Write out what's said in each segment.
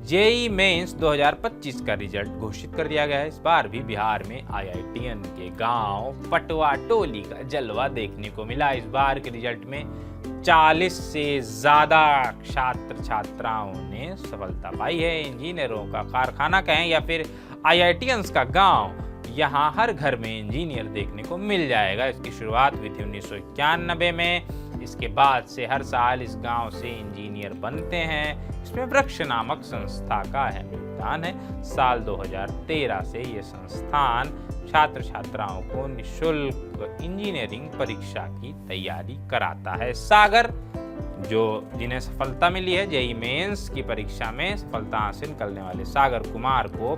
JEE mains 2025 का result घोषित कर दिया गया है। इस बार भी बिहार में आईआईटीएन के गांव पटवा टोली का जलवा देखने को मिला। इस बार के रिजल्ट में 40 से ज्यादा छात्र छात्राओं ने सफलता पाई है। इंजीनियरों का कारखाना कहें या फिर आईआईटीएन्स का गांव, यहाँ हर घर में इंजीनियर देखने को मिल जाएगा। इसकी शुरुआत हुई थी 1991 में। इसके बाद से हर साल इस गांव से इंजीनियर बनते हैं। इसमें वृक्ष नामक संस्था का अहम योगदान है। साल 2013 से ये संस्थान छात्र छात्राओं को निःशुल्क इंजीनियरिंग परीक्षा की तैयारी कराता है। सागर, जो जिन्हें सफलता मिली है जेईई मेंस की परीक्षा में सफलता हासिल करने वाले सागर कुमार को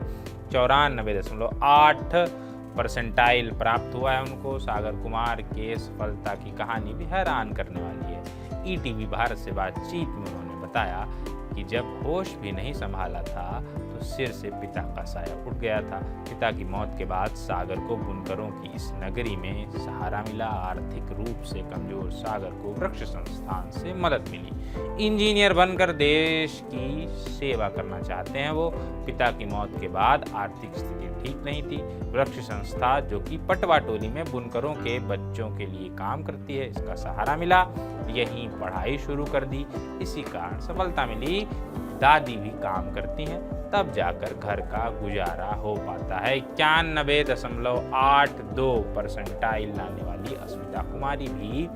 94.8 परसेंटाइल प्राप्त हुआ है। उनको सागर कुमार के सफलता की कहानी भी हैरान करने वाली है। ईटीवी भारत से बातचीत में उन्होंने बताया कि जब होश भी नहीं संभाला था तो सिर से पिता का साया उठ गया था। पिता की मौत के बाद सागर को बुनकरों की इस नगरी में सहारा मिला। आर्थिक रूप से कमजोर सागर को वृक्ष संस्थान से मदद मिली। इंजीनियर बनकर देश की सेवा करना चाहते हैं वो। पिता की मौत के बाद आर्थिक स्थिति ठीक नहीं थी। वृक्ष संस्था, जो कि पटवा टोली में बुनकरों के बच्चों के लिए काम करती है, इसका सहारा मिला। यहीं पढ़ाई शुरू कर दी। इसी कारण सफलता मिली। दादी भी काम करती हैं, तब जाकर घर का गुजारा हो पाता है। 91.82 परसेंटाइल लाने वाली अस्मिता कुमारी भी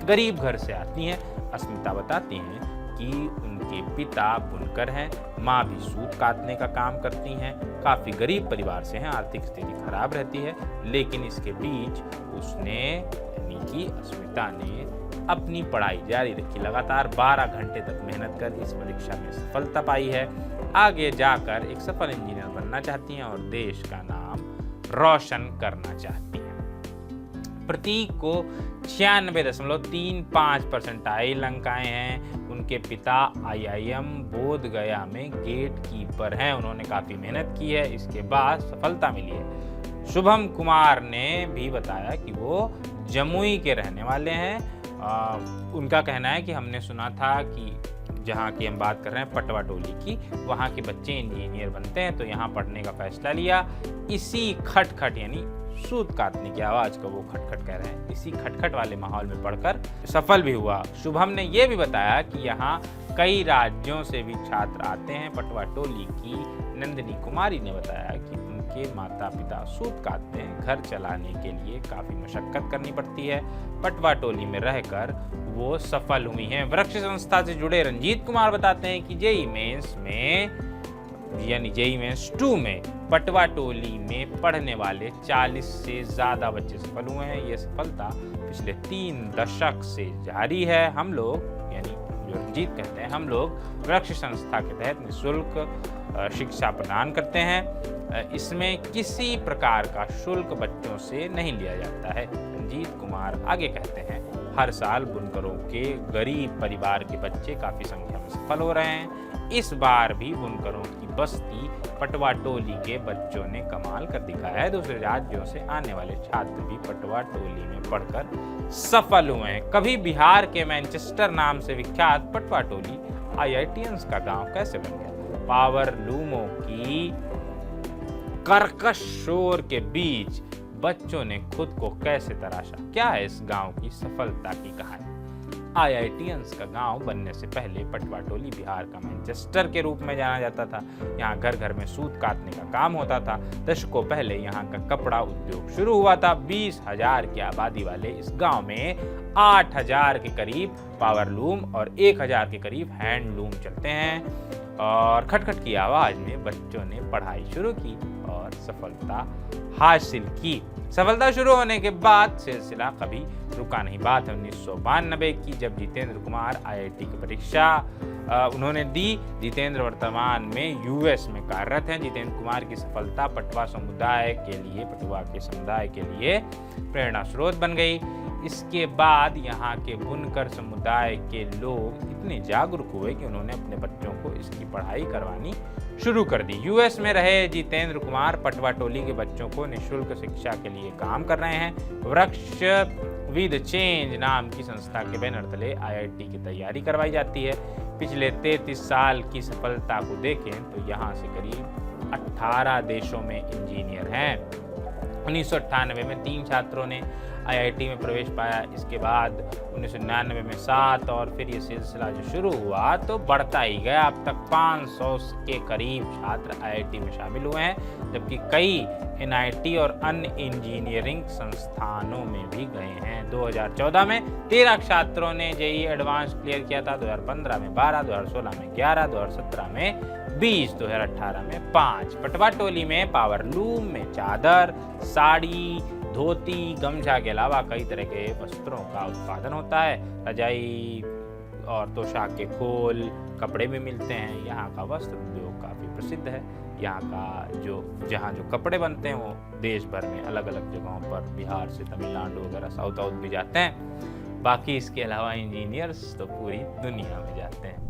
गरीब घर से आती हैं। अस्मिता बताती हैं कि उनके पिता बुनकर हैं, माँ भी सूत काटने का काम करती हैं। काफ़ी गरीब परिवार से हैं, आर्थिक स्थिति खराब रहती है। लेकिन इसके बीच उसने, यानी कि अस्मिता ने, अपनी पढ़ाई जारी रखी। लगातार 12 घंटे तक मेहनत कर इस परीक्षा में सफलता पाई है। आगे जाकर एक सफल इंजीनियर बनना चाहती हैं और देश का नाम रोशन करना चाहती हैं। प्रतीक को 96.35 परसेंटाइल अंक आए हैं। उनके पिता आईआईएम बोध गया में गेट कीपर हैं। उन्होंने काफ़ी मेहनत की है, इसके बाद सफलता मिली है। शुभम कुमार ने भी बताया कि वो जमुई के रहने वाले हैं। उनका कहना है कि हमने सुना था कि जहाँ की हम बात कर रहे हैं पटवा टोली की, वहाँ के बच्चे इंजीनियर बनते हैं, तो यहाँ पढ़ने का फैसला लिया। इसी खटखट, यानी सूत काटने की आवाज़ को वो खटखट कह रहे हैं, इसी खटखट वाले माहौल में पढ़कर सफल भी हुआ। शुभम ने ये भी बताया कि यहाँ कई राज्यों से भी छात्र आते हैं। पटवा टोली की नंदिनी कुमारी ने बताया कि उनके माता पिता सूत काटते हैं। घर चलाने के लिए काफ़ी मशक्कत करनी पड़ती है। पटवा टोली में रहकर वो सफल हुई हैं। वृक्ष संस्था से जुड़े रंजीत कुमार बताते हैं कि जेईई मेंस में, यानी जेईई मेंस 2 में पटवा टोली में पढ़ने वाले 40 से ज़्यादा बच्चे सफल हुए हैं। ये सफलता पिछले 3 दशक से जारी है। हम लोग, यानी जो रंजीत कहते हैं, हम लोग वृक्ष संस्था के तहत निःशुल्क शिक्षा प्रदान करते हैं। इसमें किसी प्रकार का शुल्क बच्चों से नहीं लिया जाता है। रंजीत कुमार आगे कहते हैं, हर साल बुनकरों के गरीब परिवार के बच्चे काफ़ी संख्या में सफल हो रहे हैं। इस बार भी बुनकरों की बस्ती पटवा टोली के बच्चों ने कमाल कर दिखाया है। दूसरे राज्यों से आने वाले छात्र भी पटवा टोली में पढ़कर सफल हुए हैं। कभी बिहार के मैनचेस्टर नाम से विख्यात पटवा टोली आईआईटीएन्स का गांव कैसे बन गया? पावर लूमों की कर्कश शोर के बीच बच्चों ने खुद को कैसे तराशा? क्या है इस गांव की सफलता की कहानी? आईआईटीएन्स का गांव बनने से पहले पटवा टोली बिहार का मैनचेस्टर के रूप में जाना जाता था। यहाँ घर घर में सूत काटने का काम होता था। दशकों पहले यहाँ का कपड़ा उद्योग शुरू हुआ था। 20,000 की आबादी वाले इस गांव में 8,000 के करीब पावरलूम और 1,000 के करीब हैंडलूम चलते हैं। और खटखट की आवाज़ में बच्चों ने पढ़ाई शुरू की और सफलता हासिल की। सफलता शुरू होने के बाद सिलसिला कभी रुका नहीं। बात है 1992 की, जब जितेंद्र कुमार आईआईटी की परीक्षा उन्होंने दी। जितेंद्र वर्तमान में यूएस में कार्यरत हैं। जितेंद्र कुमार की सफलता पटवा के समुदाय के लिए प्रेरणा स्रोत बन गई। इसके बाद यहाँ के बुनकर समुदाय के लोग इतने जागरूक हुए कि उन्होंने अपने बच्चों को इसकी पढ़ाई करवानी शुरू कर दी। यूएस में रहे जितेंद्र कुमार पटवा टोली के बच्चों को निःशुल्क शिक्षा के लिए काम कर रहे हैं। वृक्ष विद चेंज नाम की संस्था के बैनर तले आईआईटी की तैयारी करवाई जाती है। पिछले 33 साल की सफलता को देखें तो यहाँ से करीब 18 देशों में इंजीनियर हैं। 1998 में 3 छात्रों ने आईआईटी में प्रवेश पाया। इसके बाद 1999 में 7 और फिर ये सिलसिला जो शुरू हुआ तो बढ़ता ही गया। अब तक 500 के करीब छात्र आईआईटी में शामिल हुए हैं, जबकि कई एनआईटी और अन्य इंजीनियरिंग संस्थानों में भी गए हैं। 2014 में 13 छात्रों ने जेईई एडवांस क्लियर किया था। 2015 में 12, 2016 में 11, 2017 में 20, 2018 में 5। पटवा टोली में पावर लूम में चादर, साड़ी, धोती, गमछा के अलावा कई तरह के वस्त्रों का उत्पादन होता है। रजाई और तोशाक के खोल, कपड़े भी मिलते हैं। यहाँ का वस्त्र उद्योग काफ़ी प्रसिद्ध है। यहाँ का जहाँ जो कपड़े बनते हैं वो देश भर में अलग अलग जगहों पर, बिहार से तमिलनाडु वगैरह साउथ भी जाते हैं। बाकी इसके अलावा इंजीनियर्स तो पूरी दुनिया में जाते हैं।